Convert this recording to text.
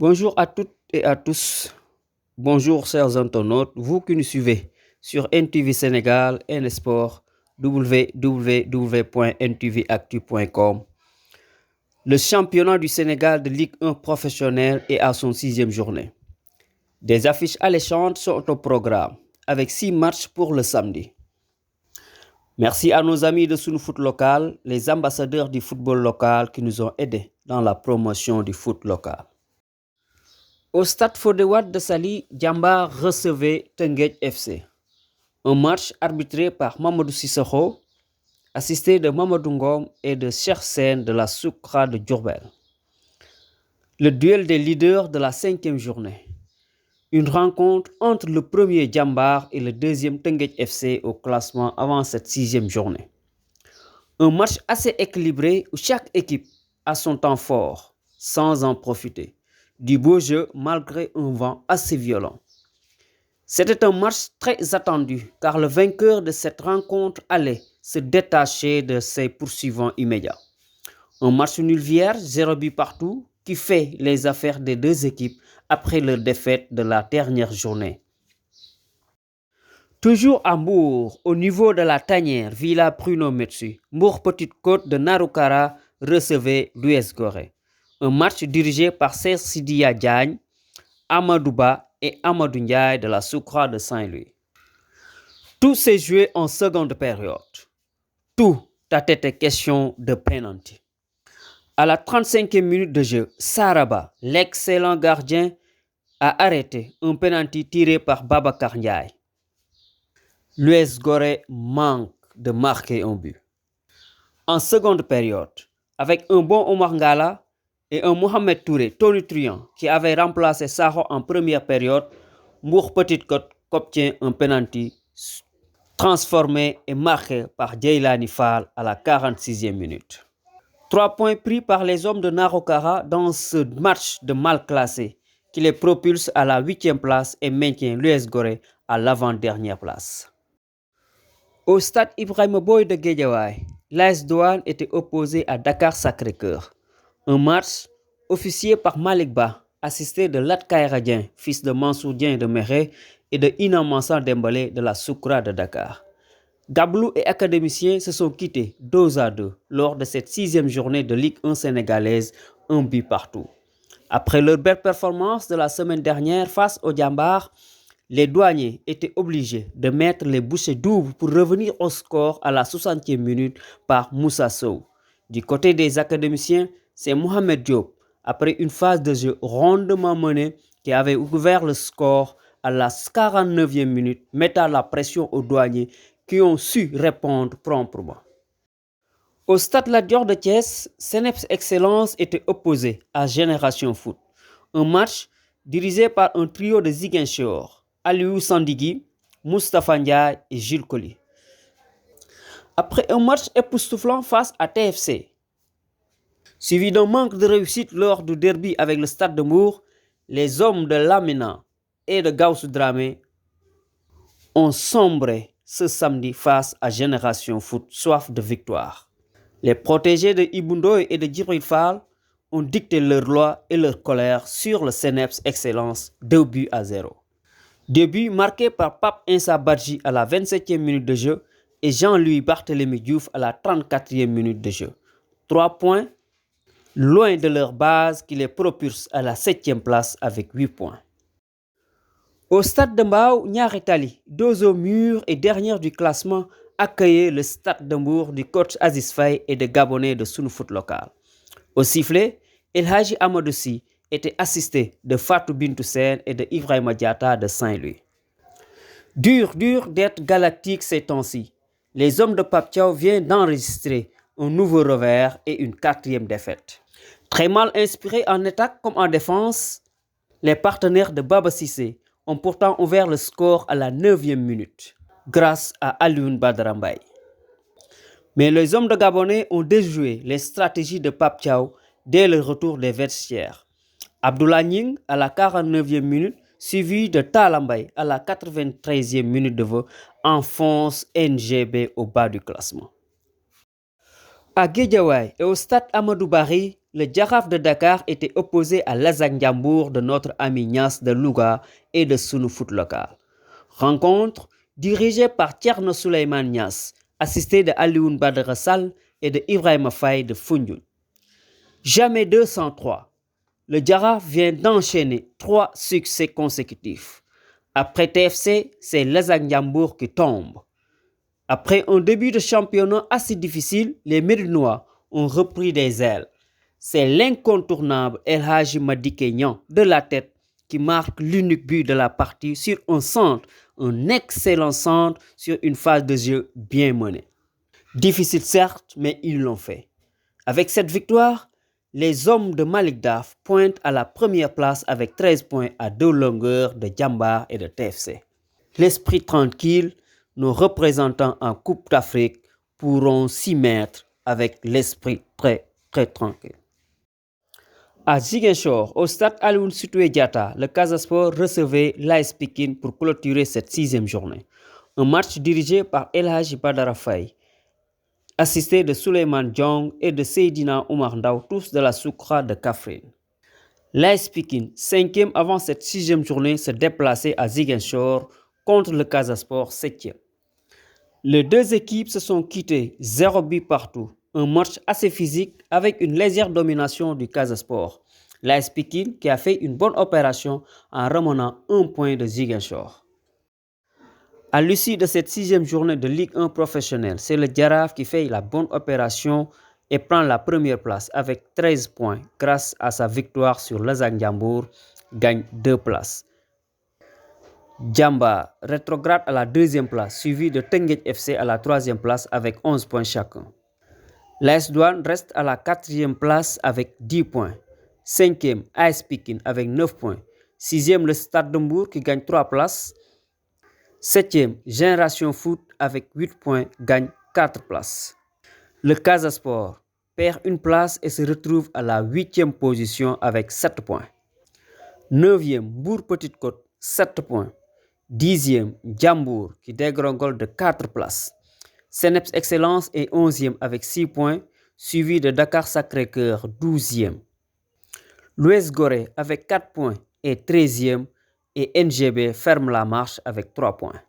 Bonjour à toutes et à tous. Bonjour chers internautes, vous qui nous suivez sur NTV Sénégal, NSport, www.ntvactu.com. Le championnat du Sénégal de Ligue 1 professionnelle est à son sixième journée. Des affiches alléchantes sont au programme, avec 6 matchs pour le samedi. Merci à nos amis de Sunu Foot Local, les ambassadeurs du football local qui nous ont aidés dans la promotion du foot local. Au stade Fodé Wade de Saly, Jambar recevait Teungueth FC. Un match arbitré par Mamadou Sissoko, assisté de Mamadou Ngom et de Cheikh Sène de la Soukra de Diourbel. Le duel des leaders de la 5e journée. Une rencontre entre le premier Jambar et le deuxième Teungueth FC au classement avant cette 6e journée. Un match assez équilibré où chaque équipe a son temps fort, sans en profiter. Du beau jeu malgré un vent assez violent. C'était un match très attendu car le vainqueur de cette rencontre allait se détacher de ses poursuivants immédiats. Un match nul vierge, 0 but partout, qui fait les affaires des deux équipes après leur défaite de la dernière journée. Toujours à Mbour, au niveau de la tanière Villa Pruno Metsu, Mbour Petite Côte de Narukara recevait l'US Gorée. Un match dirigé par Serge Sidia Diagne, Amadouba et Amadou Ndiaye de la Soukra de Saint-Louis. Tout s'est joué en seconde période. Tout a été question de penalty. À la 35e minute de jeu, Saraba, l'excellent gardien, a arrêté un penalty tiré par Babacar Ndiaye. L'US Gorée manque de marquer un but. En seconde période, avec un bon Omar Ngala et un Mohamed Touré tonitruant qui avait remplacé Sakho en première période, Mbour Petite Côte obtient un penalty transformé et marqué par Djeylani Fall à la 46e minute. 3 points pris par les hommes de Narokara dans ce match de mal classé qui les propulse à la 8e place et maintient l'US Gorée à l'avant-dernière place. Au stade Ibrahima Boye de Guédiawaye, l'AS Douane était opposé à Dakar Sacré-Cœur. Un match officié par Malick Ba, assisté de Lat Kayra Dieng, fils de Mansour Dieng de Méré et de Ina Mansan Dembélé de la Soukra de Dakar. Gablou et académiciens se sont quittés 2-2 lors de cette 6e journée de Ligue 1 sénégalaise, un but partout. Après leur belle performance de la semaine dernière face au Jambar, les douaniers étaient obligés de mettre les bouchées doubles pour revenir au score à la 60e minute par Moussa Sow. Du côté des académiciens, c'est Mohamed Diop, après une phase de jeu rondement menée, qui avait ouvert le score à la 49e minute, mettant la pression aux douaniers qui ont su répondre promptement. Au stade Lat Dior de Thiès, Seneps Excellence était opposé à Génération Foot. Un match dirigé par un trio de Ziguinchor, Aliou Sandigui, Moustapha Ndiaye et Jules Colli. Après un match époustouflant face à TFC, suivi d'un manque de réussite lors du derby avec le Stade de Mbour, les hommes de Lamina et de Gaussou Dramé ont sombré ce samedi face à Génération Foot, soif de victoire. Les protégés de Ibou Ndoye et de Djibril Fall ont dicté leur loi et leur colère sur le Seneps Excellence, 2-0. Début marqué par Pape Insa Badji à la 27e minute de jeu et Jean-Louis Barthélémy Diouf à la 34e minute de jeu. 3 points, loin de leur base qui les propulse à la 7e place avec 8 points. Au stade de Mbao, Niary Tally, dos au mur et dernière du classement, accueillait le stade de Mbour du coach Aziz Faye et des Gabonais de Sunu Foot Local. Au sifflet, El Hadji Amadou Sy était assisté de Fatou Bintou Sène et de Ibrahima Diatta de Saint-Louis. Dur d'être galactique ces temps-ci. Les hommes de Pape Thiaw viennent d'enregistrer un nouveau revers et une 4e défaite. Très mal inspirés en attaque comme en défense, les partenaires de Baba Cissé ont pourtant ouvert le score à la 9e minute, grâce à Alioune Badara Mbaye. Mais les hommes de Gabonais ont déjoué les stratégies de Pape Thiaw dès le retour des vestiaires. Abdoulaye Ning à la 49e minute, suivi de Talla Mbaye à la 93e minute de jeu, enfonce NGB au bas du classement. À Guédiawaye et au stade Amadou Barry, le Jaraaf de Dakar était opposé à l'ASAC Ndiambour de notre ami Niass de Louga et de Sunu Foot Local. Rencontre dirigée par Thierno Souleymane Niass, assisté de Alioune Badara Sall et de Ibrahima Faye de Foundiougne. Jamais 203. Le Jaraaf vient d'enchaîner 3 succès consécutifs. Après TFC, c'est l'ASAC Ndiambour qui tombe. Après un début de championnat assez difficile, les Médinois ont repris des ailes. C'est l'incontournable El Hadji Madické Niang de la tête qui marque l'unique but de la partie sur un centre, un excellent centre sur une phase de jeu bien menée. Difficile certes, mais ils l'ont fait. Avec cette victoire, les hommes de Malick Daf pointent à la première place avec 13 points à 2 longueurs de Diambar et de TFC. L'esprit tranquille, nos représentants en Coupe d'Afrique pourront s'y mettre avec l'esprit très tranquille. À Ziguinchor, au stade Aline Sitoé Diatta, le Casa Sport recevait l'AS Pikine pour clôturer cette 6e journée. Un match dirigé par El Hadji Badara Faye, assisté de Souleymane Diong et de Seydina Oumar Ndaw, tous de la Soukra de Kaffrine. L'AS Pikine, 5e avant cette 6e journée, se déplaçait à Ziguinchor contre le Casa Sport, 7e. Les deux équipes se sont quittées 0 but partout. Un match assez physique avec une légère domination du Casa Sport. L'AS Pikine qui a fait une bonne opération en ramenant 1 point de Ziguinchor. À l'issue de cette 6e journée de Ligue 1 professionnelle, c'est le Jaraaf qui fait la bonne opération et prend la première place avec 13 points grâce à sa victoire sur l'ASAC Ndiambour, gagne 2 places. Diambar rétrograde à la 2e place, suivi de Teungueth FC à la 3e place avec 11 points chacun. L'AS Douanes reste à la 4e place avec 10 points. 5e, AS Pikine avec 9 points. 6e, le Stade de Mbour qui gagne 3 places. 7e, Génération Foot avec 8 points gagne 4 places. Le Casa Sport perd une place et se retrouve à la 8e position avec 7 points. 9e, Mbour Petite Côte, 7 points. 10e, Ndiambour qui dégringole de 4 places. Seneps Excellence est 11e avec 6 points, suivi de Dakar Sacré-Cœur 12e. L'US Gorée avec 4 points est 13e et NGB ferme la marche avec 3 points.